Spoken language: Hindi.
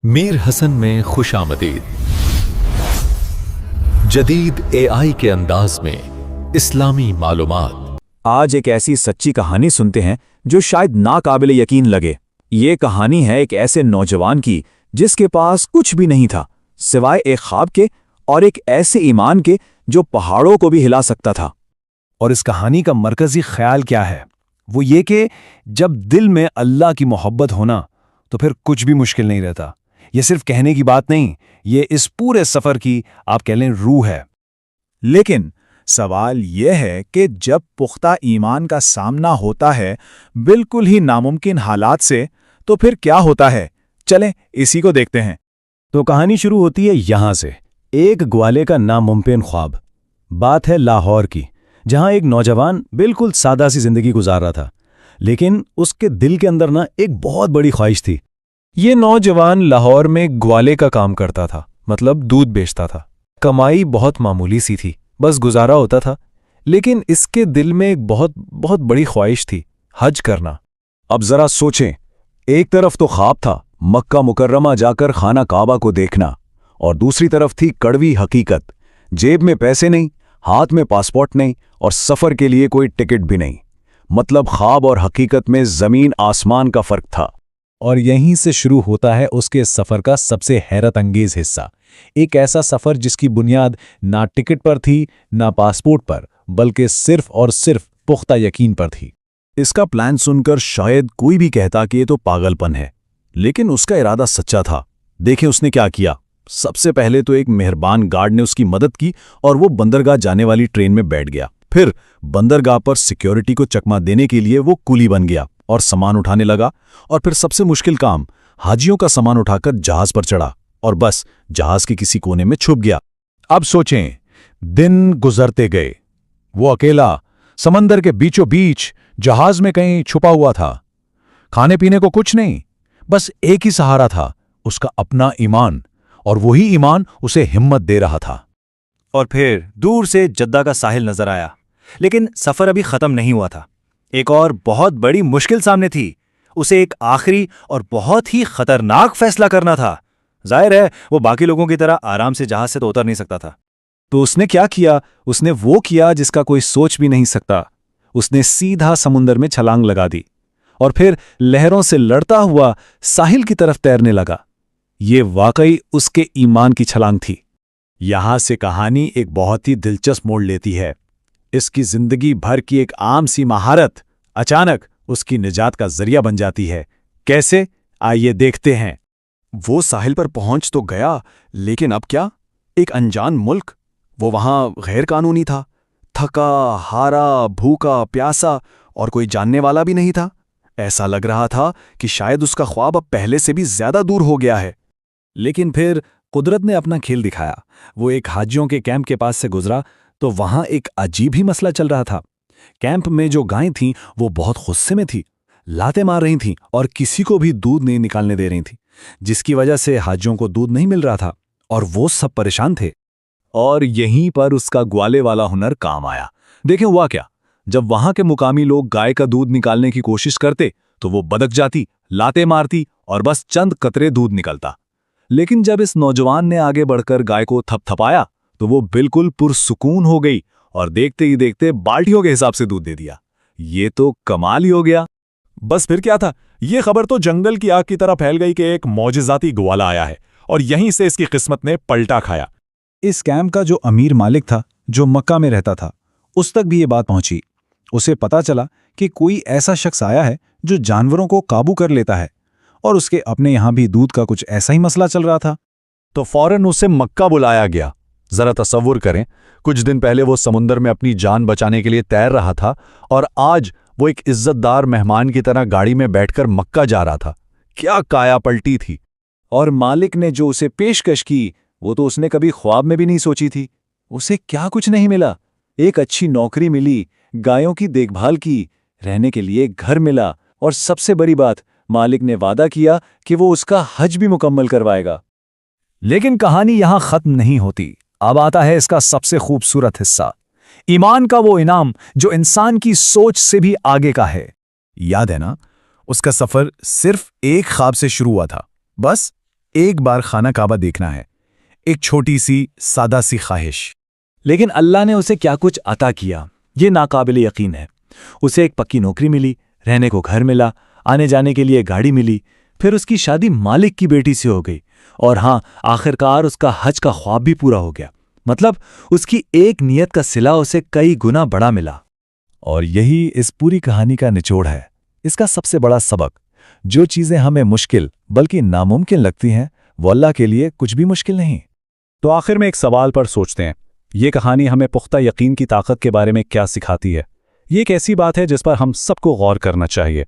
मीर हसन में खुशामदीद। जदीद एआई के अंदाज में इस्लामी मालूमात। आज एक ऐसी सच्ची कहानी सुनते हैं जो शायद नाकाबिले यकीन लगे। ये कहानी है एक ऐसे नौजवान की जिसके पास कुछ भी नहीं था सिवाय एक ख्वाब के और एक ऐसे ईमान के जो पहाड़ों को भी हिला सकता था। और इस कहानी का मरकजी ख्याल क्या है? वो ये कि जब दिल में अल्लाह की मोहब्बत होना तो फिर कुछ भी मुश्किल नहीं रहता। ये सिर्फ कहने की बात नहीं, ये इस पूरे सफर की आप कह लें रूह है। लेकिन सवाल यह है कि जब पुख्ता ईमान का सामना होता है बिल्कुल ही नामुमकिन हालात से, तो फिर क्या होता है? चलें इसी को देखते हैं। तो कहानी शुरू होती है यहां से, एक ग्वाले का नामुमकिन ख्वाब। बात है लाहौर की, जहां एक नौजवान बिल्कुल सादा सी जिंदगी गुजार रहा था, लेकिन उसके दिल के अंदर ना एक बहुत बड़ी ख्वाहिश थी। ये नौजवान लाहौर में ग्वाले का काम करता था, मतलब दूध बेचता था। कमाई बहुत मामूली सी थी, बस गुजारा होता था। लेकिन इसके दिल में एक बहुत बहुत बड़ी ख्वाहिश थी, हज करना। अब जरा सोचें, एक तरफ तो ख्वाब था मक्का मुकर्रमा जाकर खाना काबा को देखना, और दूसरी तरफ थी कड़वी हकीकत, जेब में पैसे नहीं, हाथ में पासपोर्ट नहीं और सफर के लिए कोई टिकट भी नहीं। मतलब ख्वाब और हकीकत में जमीन आसमान का फर्क था। और यहीं से शुरू होता है उसके सफर का सबसे हैरत अंगेज हिस्सा। एक ऐसा सफर जिसकी बुनियाद ना टिकट पर थी ना पासपोर्ट पर, बल्कि सिर्फ और सिर्फ पुख्ता यकीन पर थी। इसका प्लान सुनकर शायद कोई भी कहता कि ये तो पागलपन है, लेकिन उसका इरादा सच्चा था। देखें उसने क्या किया। सबसे पहले तो एक मेहरबान गार्ड ने उसकी मदद की और वो बंदरगाह जाने वाली ट्रेन में बैठ गया। फिर बंदरगाह पर सिक्योरिटी को चकमा देने के लिए वो कुली बन गया और सामान उठाने लगा। और फिर सबसे मुश्किल काम, हाजियों का सामान उठाकर जहाज पर चढ़ा और बस जहाज के किसी कोने में छुप गया। अब सोचें, दिन गुजरते गए, वो अकेला समंदर के बीचों बीच जहाज में कहीं छुपा हुआ था। खाने पीने को कुछ नहीं, बस एक ही सहारा था, उसका अपना ईमान। और वही ईमान उसे हिम्मत दे रहा था। और फिर दूर से जद्दा का साहिल नजर आया, लेकिन सफर अभी खत्म नहीं हुआ था। एक और बहुत बड़ी मुश्किल सामने थी। उसे एक आखिरी और बहुत ही खतरनाक फैसला करना था। जाहिर है वो बाकी लोगों की तरह आराम से जहाज से तो उतर नहीं सकता था। तो उसने क्या किया? उसने वो किया जिसका कोई सोच भी नहीं सकता। उसने सीधा समुंदर में छलांग लगा दी और फिर लहरों से लड़ता हुआ साहिल की तरफ तैरने लगा। ये वाकई उसके ईमान की छलांग थी। यहां से कहानी एक बहुत ही दिलचस्प मोड़ लेती है। इसकी जिंदगी भर की एक आम सी महारत अचानक उसकी निजात का जरिया बन जाती है। कैसे? आइए देखते हैं। वो साहिल पर पहुंच तो गया, लेकिन अब क्या? एक अनजान मुल्क। वो वहां गैर कानूनी था, थका हारा भूखा प्यासा, और कोई जानने वाला भी नहीं था। ऐसा लग रहा था कि शायद उसका ख्वाब अब पहले से भी ज्यादा दूर हो गया है। लेकिन फिर कुदरत ने अपना खेल दिखाया। वो एक हाजियों के कैंप के पास से गुजरा तो वहां एक अजीब ही मसला चल रहा था। कैंप में जो गायें थीं वो बहुत गुस्से में थी, लातें मार रही थीं और किसी को भी दूध नहीं निकालने दे रही थीं, जिसकी वजह से हाजियों को दूध नहीं मिल रहा था और वो सब परेशान थे। और यहीं पर उसका ग्वाले वाला हुनर काम आया। देखें हुआ क्या, जब वहां के मुकामी लोग गाय का दूध निकालने की कोशिश करते तो वो बदक जाती, लातें मारती और बस चंद कतरे दूध निकलता। लेकिन जब इस नौजवान ने आगे बढ़कर गाय को थपथपाया तो वो बिल्कुल पुरसुकून हो गई और देखते ही देखते बाल्टियों के हिसाब से दूध दे दिया। ये तो कमाल ही हो गया। बस फिर क्या था, ये खबर तो जंगल की आग की तरह फैल गई कि एक मौजिज़ाती ग्वाला आया है, और यहीं से इसकी किस्मत ने पलटा खाया। इस कैंप का जो अमीर मालिक था, जो मक्का में रहता था, उस तक भी ये बात पहुंची। उसे पता चला कि कोई ऐसा शख्स आया है जो जानवरों को काबू कर लेता है, और उसके अपने यहां भी दूध का कुछ ऐसा ही मसला चल रहा था। तो फौरन उसे मक्का बुलाया गया। जरा तसव्वुर करें, कुछ दिन पहले वो समुंदर में अपनी जान बचाने के लिए तैर रहा था और आज वो एक इज्जतदार मेहमान की तरह गाड़ी में बैठकर मक्का जा रहा था। क्या काया पलटी थी। और मालिक ने जो उसे पेशकश की वो तो उसने कभी ख्वाब में भी नहीं सोची थी। उसे क्या कुछ नहीं मिला? एक अच्छी नौकरी मिली, गायों की देखभाल की, रहने के लिए घर मिला, और सबसे बड़ी बात, मालिक ने वादा किया कि वो उसका हज भी मुकम्मल करवाएगा। लेकिन कहानी यहां खत्म नहीं होती। अब आता है इसका सबसे खूबसूरत हिस्सा, ईमान का वो इनाम जो इंसान की सोच से भी आगे का है। याद है ना, उसका सफर सिर्फ एक ख्वाब से शुरू हुआ था, बस एक बार खाना काबा देखना है, एक छोटी सी सादा सी ख्वाहिश। लेकिन अल्लाह ने उसे क्या कुछ अता किया, ये नाकाबिले यकीन है। उसे एक पक्की नौकरी मिली, रहने को घर मिला, आने जाने के लिए गाड़ी मिली, फिर उसकी शादी मालिक की बेटी से हो गई, और हाँ, आखिरकार उसका हज का ख्वाब भी पूरा हो गया। मतलब उसकी एक नियत का सिला उसे कई गुना बड़ा मिला। और यही इस पूरी कहानी का निचोड़ है, इसका सबसे बड़ा सबक। जो चीज़ें हमें मुश्किल बल्कि नामुमकिन लगती हैं, वो अल्लाह के लिए कुछ भी मुश्किल नहीं। तो आखिर में एक सवाल पर सोचते हैं, ये कहानी हमें पुख्ता यकीन की ताकत के बारे में क्या सिखाती है? ये एक ऐसी बात है जिस पर हम सबको गौर करना चाहिए।